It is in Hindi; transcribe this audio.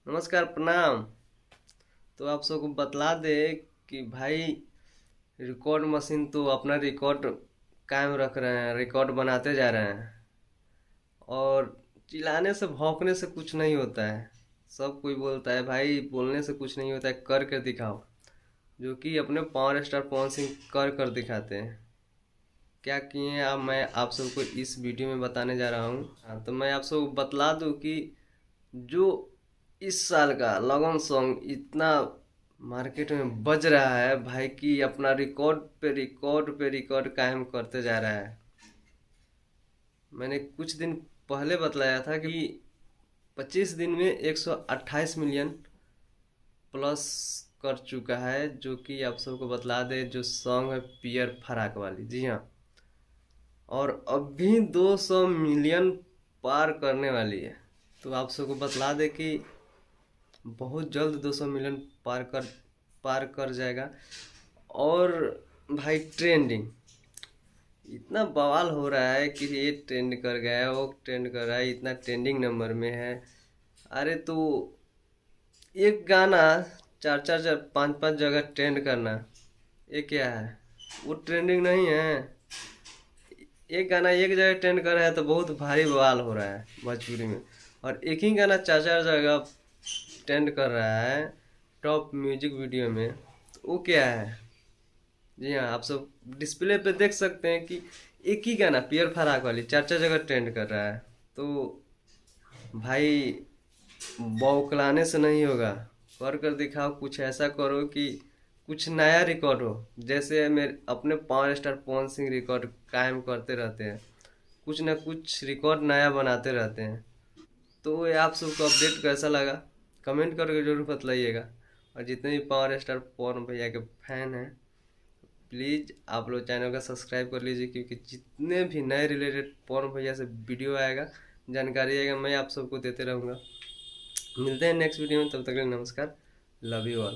नमस्कार, प्रणाम। तो आप सबको बतला दे कि भाई रिकॉर्ड मशीन तो अपना रिकॉर्ड कायम रख रहे हैं, रिकॉर्ड बनाते जा रहे हैं। और चिल्लाने से भौंकने से कुछ नहीं होता है। सब कोई बोलता है भाई बोलने से कुछ नहीं होता है, कर कर दिखाओ। जो कि अपने पावर स्टार पवन सिंह कर कर दिखाते हैं। क्या किए हैं अब मैं आप सबको इस वीडियो में बताने जा रहा हूँ। हाँ, तो मैं आप सबको बतला दूँ कि जो इस साल का लगन सॉन्ग इतना मार्केट में बज रहा है भाई कि अपना रिकॉर्ड पे रिकॉर्ड पे रिकॉर्ड कायम करते जा रहा है। मैंने कुछ दिन पहले बतलाया था कि 25 दिन में 128 मिलियन प्लस कर चुका है। जो कि आप सबको बतला दे, जो सॉन्ग है पियर फराक वाली, जी हाँ। और अभी 200 मिलियन पार करने वाली है। तो आप सबको बतला दे कि बहुत जल्द 200 मिलियन पार कर जाएगा। और भाई ट्रेंडिंग इतना बवाल हो रहा है कि ये ट्रेंड कर गया है, वो ट्रेंड कर रहा है, इतना ट्रेंडिंग नंबर में है। अरे तो एक गाना चार चार चार पांच पांच जगह ट्रेंड करना, ये क्या है? वो ट्रेंडिंग नहीं है। एक गाना एक जगह ट्रेंड कर रहा है तो बहुत भारी बवाल हो रहा है भोजपुरी में। और एक ही गाना चार चार जगह ट्रेंड कर रहा है टॉप म्यूजिक वीडियो में, तो वो क्या है? जी हाँ, आप सब डिस्प्ले पे देख सकते हैं कि एक ही गाना पियर फराक वाली चार चार जगह ट्रेंड कर रहा है। तो भाई बौखलाने से नहीं होगा, कर दिखाओ। कुछ ऐसा करो कि कुछ नया रिकॉर्ड हो। जैसे मेरे अपने power star Pawan Singh record कायम करते रहते हैं, कुछ ना कुछ रिकॉर्ड नया बनाते रहते हैं। तो ये आप सबको अपडेट कैसा लगा कमेंट करके जरूर बतलाइएगा। और जितने भी पावर स्टार पवन भैया के फैन हैं, प्लीज़ आप लोग चैनल का सब्सक्राइब कर लीजिए, क्योंकि जितने भी नए रिलेटेड पवन भैया से वीडियो आएगा, जानकारी आएगा, मैं आप सबको देते रहूँगा। मिलते हैं नेक्स्ट वीडियो में, तब तक के लिए नमस्कार। Love you all.